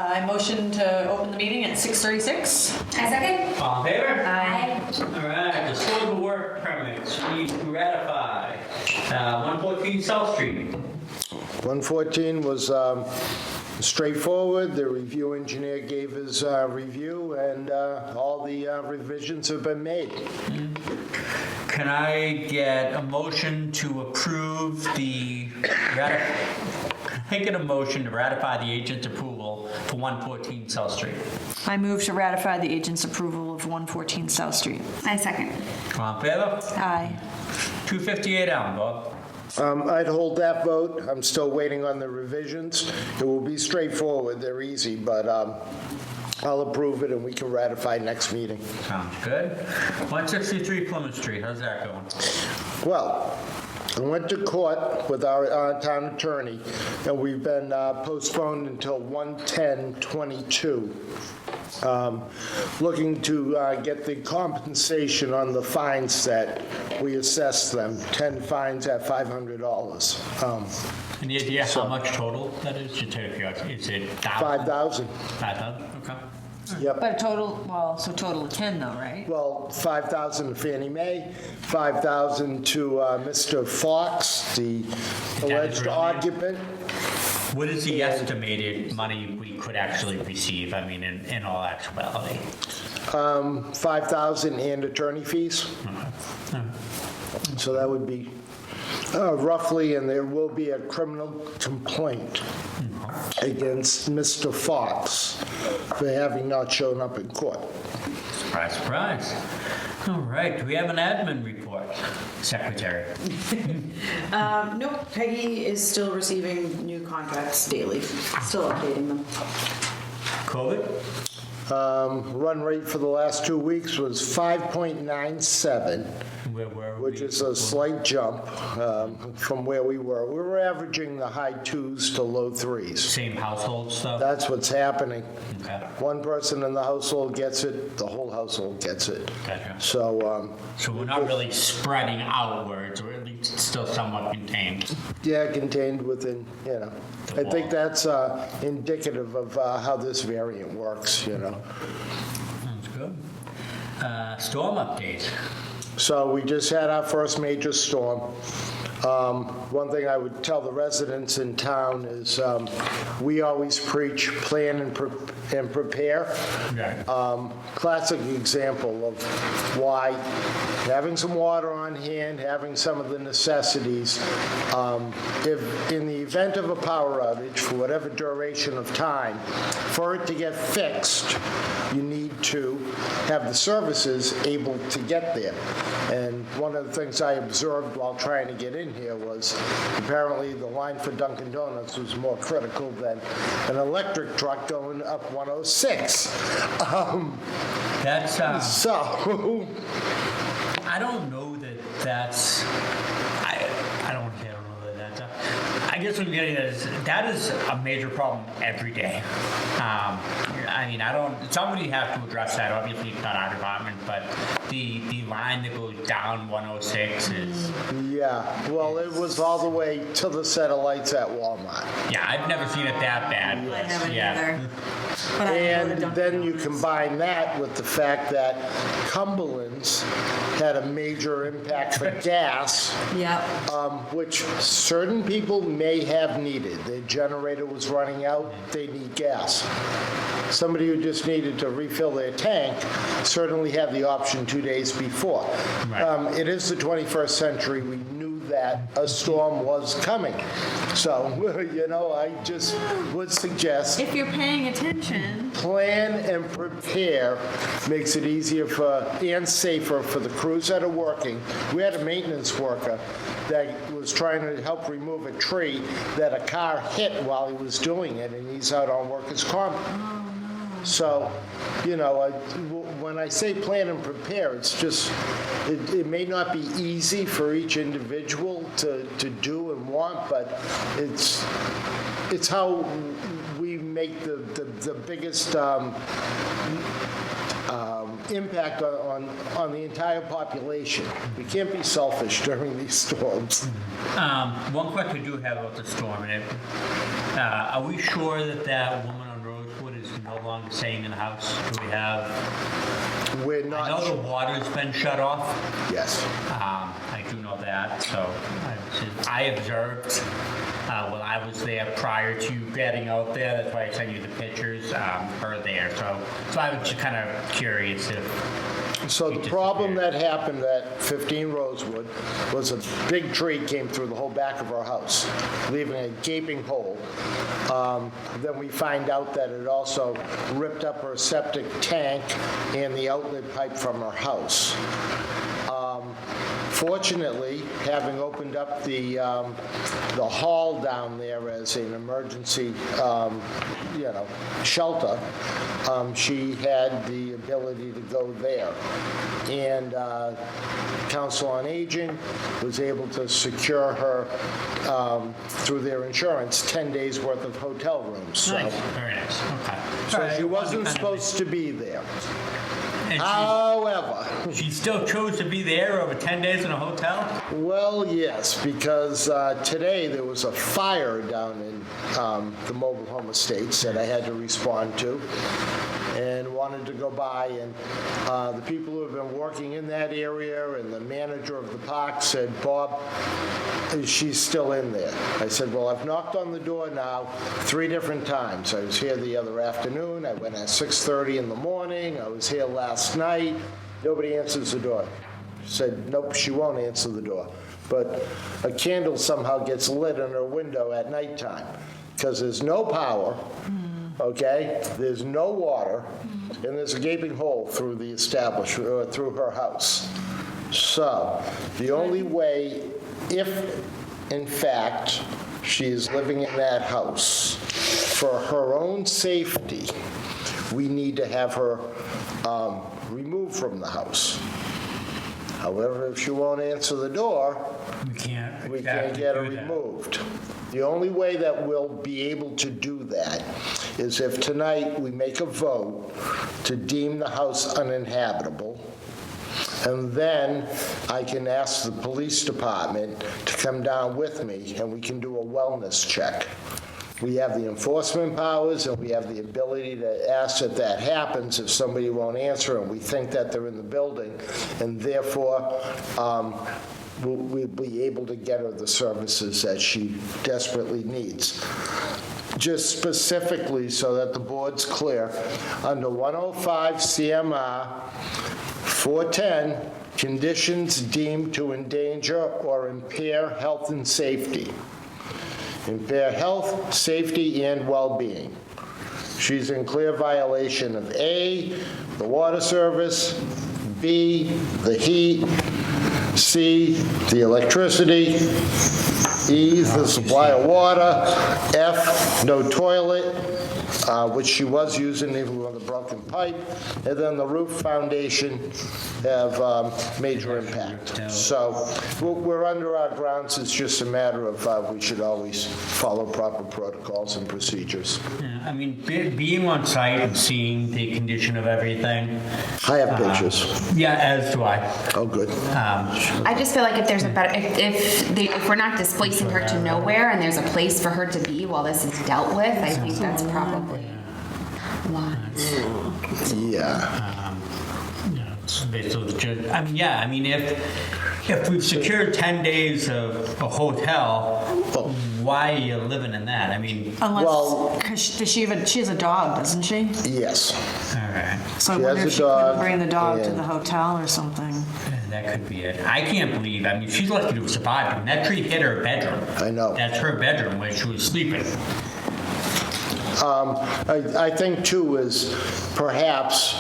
I motion to open the meeting at 6:36. I second. All in favor? Aye. All right, the scope of work permits, we need to ratify. 114 South Street. 114 was straightforward. The review engineer gave his review, and all the revisions have been made. Can I get a motion to approve a motion to ratify the agent's approval for 114 South Street? I move to ratify the agent's approval of 114 South Street. I second. All in favor? Aye. 258 Elm, Bob. I'd hold that vote. I'm still waiting on the revisions. It will be straightforward. They're easy, but I'll approve it and we can ratify next meeting. Sounds good. 163 Plymouth Street, how's that going? Well, I went to court with our town attorney, and we've been postponed until 1/10/22. Looking to get the compensation on the fines that we assessed them, 10 fines at $500. Any idea how much total that is? Just out of curiosity. Is it 5,000. 5,000? Okay. Yep. But total of 10 though, right? Well, 5,000 to Fannie Mae, 5,000 to Mr. Fox, the alleged occupant. What is the estimated money we could actually receive, I mean, in all actuality? 5,000 and attorney fees. So that would be roughly, and there will be a criminal complaint against Mr. Fox for having not shown up in court. Surprise, surprise. All right, do we have an admin report, Secretary? Nope, Peggy is still receiving new contracts daily, still updating them. COVID? Run rate for the last 2 weeks was 5.97, Where were we? which is a slight jump from where we were. We were averaging the high 2s to low 3s. Same household stuff? That's what's happening. Okay, One person in the household gets it, the whole household gets it. gotcha. So, So we're not really spreading outwards, or at least it's still somewhat contained. yeah, contained within, I think that's indicative of how this variant works, Sounds good. Storm update. So we just had our first major storm. One thing I would tell the residents in town is we always preach plan and prepare. Right. Classic example of why having some water on hand, having some of the necessities, if in the event of a power outage for whatever duration of time, for it to get fixed, you need to have the services able to get there. And one of the things I observed while trying to get in here was apparently the line for Dunkin' Donuts was more critical than an electric truck going up 106. That's, So, I don't know that's, I don't know that that's, I guess what I'm getting at is that is a major problem every day. I mean, somebody has to address that. Obviously, it's not our department, but the line that goes down 106 is. yeah, well, it was all the way to the set of lights at Walmart. Yeah, I've never seen it that bad. I haven't Yeah. either. But I know And the Dunkin' then you Donuts. combine that with the fact that Cumberland's had a major impact for gas, Yep. which certain people may have needed. Their generator was running out, they need gas. Somebody who just needed to refill their tank certainly had the option 2 days before. Right. It is the 21st century. We knew that a storm was coming. So, I just would suggest If you're paying attention. plan and prepare makes it easier and safer for the crews that are working. We had a maintenance worker that was trying to help remove a tree that a car hit while he was doing it, and he's out on workers' comp. So, when I say plan and prepare, it's just, it may not be easy for each individual to do and want, but it's how we make the biggest impact on the entire population. We can't be selfish during these storms. One question I do have about the storm, and are we sure that woman on Rosewood no longer staying in the house? Do we have? We're I not. know the water's been shut off. Yes. I do know that. So I observed when I was there prior to getting out there. That's why I sent you the pictures. Her there. So I was just kind of curious if. So the problem that happened at 15 Rosewood was a big tree came through the whole back of our house, leaving a gaping hole. Then we find out that it also ripped up her septic tank and the outlet pipe from our house. Fortunately, having opened up the hall down there as an emergency, shelter, she had the ability to go there. And Council on Aging was able to secure her, through their insurance, 10 days worth of hotel rooms. So, Nice. Very nice. Okay. so she wasn't supposed to be there. And However, she still chose to be there over 10 days in a hotel? well, yes, because today there was a fire down in the mobile home estates that I had to respond to and wanted to go by, and the people who have been working in that area and the manager of the park said, Bob, she's still in there. I said, well, I've knocked on the door now 3 different times. I was here the other afternoon, I went at 6:30 in the morning, I was here last night, nobody answers the door. She said, nope, she won't answer the door. But a candle somehow gets lit in her window at nighttime because there's no power, okay? There's no water, and there's a gaping hole through the establishment, through her house. So the only way, if in fact she is living in that house, for her own safety, we need to have her removed from the house. However, if she won't answer the door, We can't get her removed. The only way that we'll be able to do that is if tonight we make a vote to deem the house uninhabitable, and then I can ask the police department to come down with me and we can do a wellness check. We have the enforcement powers and we have the ability to ask that that happens if somebody won't answer and we think that they're in the building, and therefore we'll be able to get her the services that she desperately needs. Just specifically so that the board's clear, under 105 CMR 410, conditions deemed to endanger or impair health and safety. Impair health, safety, and well-being. She's in clear violation of A, the water service, B, the heat, C, the electricity, E, the supply of water, F, no toilet, which she was using even with a broken pipe, and then the roof foundation have major impact. So we're under our grounds. It's just a matter of we should always follow proper protocols and procedures. Yeah, I mean, being on site and seeing the condition of everything. I have pictures. Yeah, as do I. Oh, good. I just feel like if there's a better, if we're not displacing her to nowhere and there's a place for her to be while this is dealt with, I think that's probably wise. Yeah. I mean, if we've secured 10 days of a hotel, why are you living in that? I mean, Well- Unless, because she has a dog, doesn't she? Yes. all right, So I She wonder has if a she dog, could bring the dog to and- the hotel or something. that could be it. I can't believe, I mean, she's lucky to have survived. I mean, that tree hit her bedroom. I know. That's her bedroom where she was sleeping. I think, too, is perhaps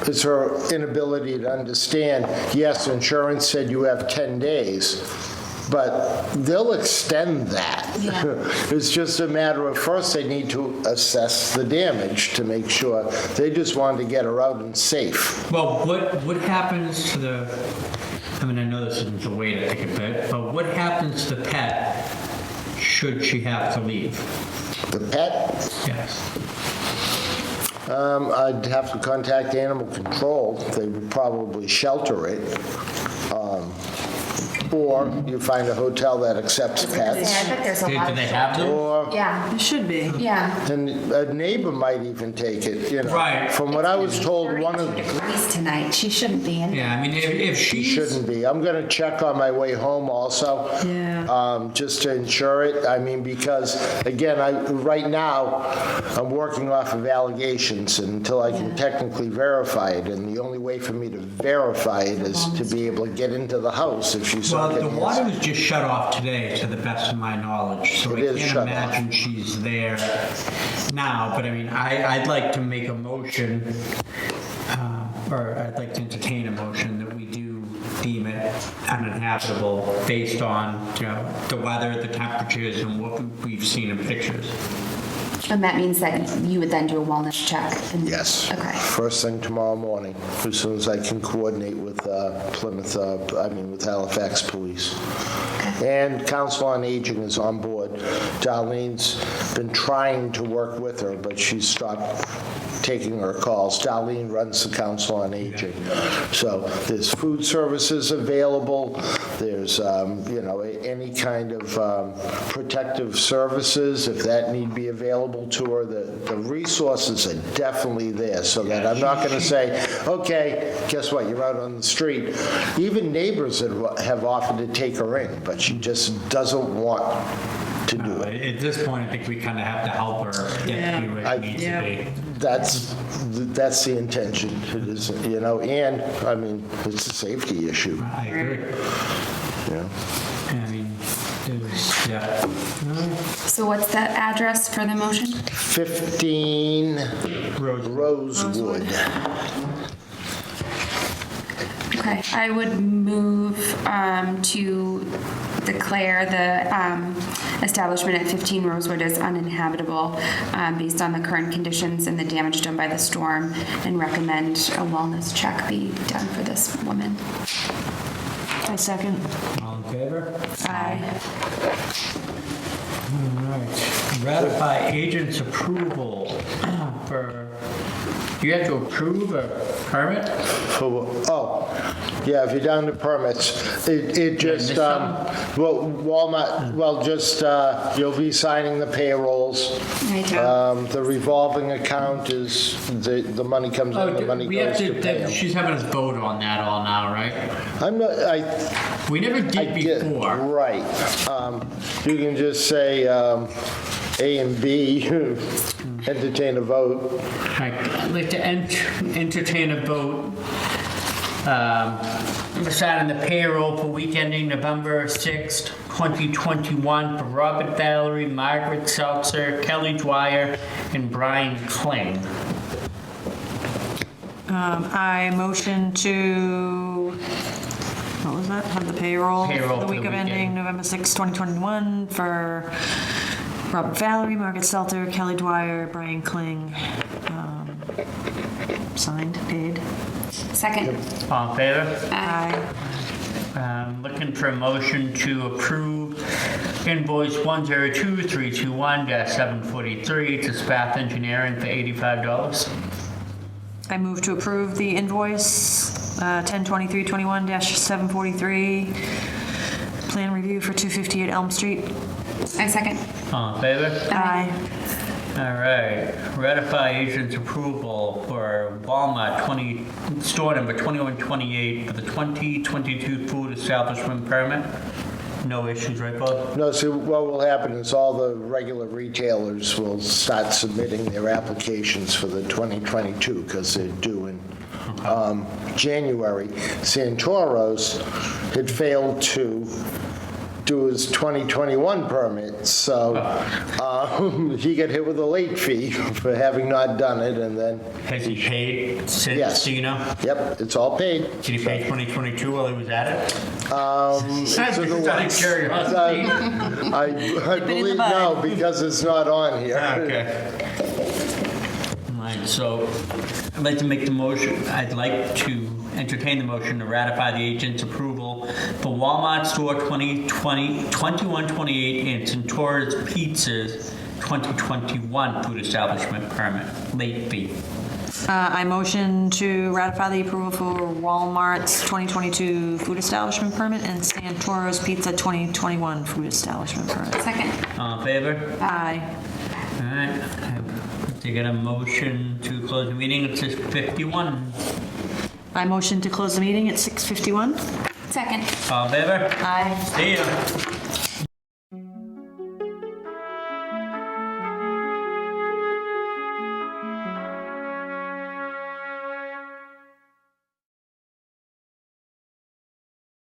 it's her inability to understand, yes, insurance said you have 10 days, but they'll extend that. Yeah. It's just a matter of, first they need to assess the damage to make sure. They just wanted to get her out and safe. Well, what happens to the, I mean, I know this isn't the way to think of it, but what happens to the pet should she have to leave? The pet, Yes. I'd have to contact animal control. They would probably shelter it. Or you find a hotel that accepts I pets. bet there's a Do lot of they have them? Or, Yeah, It should be. yeah. and a neighbor might even take it, you know. Right. From what I was told, one of, 32 degrees tonight. She shouldn't be in. Yeah, I mean, if she she's... shouldn't be. I'm gonna check on my way home also. Yeah. Just to ensure it. I mean, because, again, right now, I'm working off of allegations until I can technically verify it, and the only way for me to verify it is to be able to get into the house if she's Well, not the getting water was just shut off today, to the best of my knowledge, so It I is can't shut imagine she's there now, but I mean, I'd like to make a motion, or I'd like to entertain a motion that we do deem it uninhabitable based on, you know, the weather, the temperatures, and what we've seen in pictures. And that means that you would then do a wellness check. And, Yes. Okay. First thing tomorrow morning, as soon as I can coordinate with with Halifax Police. And Council on Aging is on board. Darlene's been trying to work with her, but she's stopped taking her calls. Darlene runs the Council on Aging. So there's food services available. There's, any kind of protective services, if that need be available to her. The resources are definitely there, so that I'm not going to say, okay, guess what, you're out on the street. Even neighbors have offered to take her in, but she just doesn't want to do it. At this point, I think we kind of have to help her get to where it needs to be. That's the intention. It is, and, I mean, it's a safety issue, I agree. you know. I mean, yeah. So what's the address for the motion? 15 Rosewood. Okay, I would move to declare the establishment at 15 Rosewood as uninhabitable based on the current conditions and the damage done by the storm, and recommend a wellness check be done for this woman. I second. All in favor? Aye. All right. Ratify agent's approval for, you have to approve a permit? Yeah, if you're down to permits, it just, Walmart, you'll be signing the payrolls. Right. The revolving account is, the money comes in, the money we have goes to pay 'em. she's having us vote on that all now, right? I We never did did, before. right. You can just say A and B, entertain a vote. I'd like to entertain a vote. Signing the payroll for week ending November 6th, 2021 for Robert Valerie, Margaret Seltzer, Kelly Dwyer, and Brian Kling. I motion to, what was that? Have the payroll for Payroll the for week the of ending weekend. November 6, 2021 for Robert Valerie, Margaret Seltzer, Kelly Dwyer, Brian Kling. Signed, paid. Second. All in favor? Aye. Looking for a motion to approve invoice 102321-743 to Spath Engineering for $85. I move to approve the invoice 102321-743, plan review for 258 Elm Street. I second. All in favor? Aye. All right. Ratify agent's approval for Walmart store number 2128 for the 2022 food establishment permit. No issues, right, Bob? No, so what will happen is all the regular retailers will start submitting their applications for the 2022 because they're due in January. Santoro's had failed to do his 2021 permit, so he got hit with a late fee for having not done it, and then, Has he paid since, Yes. do you know? yep, it's all paid. Did he pay 2022 while he was at it? It's in the Just out of works. curiosity. I believe, no, because it's not on here. Okay. All right, so I'd like to make the motion, I'd like to entertain the motion to ratify the agent's approval for Walmart store 2128 and Centora's Pizzas 2021 food establishment permit, late fee. I motion to ratify the approval for Walmart's 2022 food establishment permit and Santoro's Pizza 2021 food establishment permit. Second. All in favor? Aye. All right. To get a motion to close the meeting at 6:51. I motion to close the meeting at 6:51. Second. All in favor? Aye. See ya.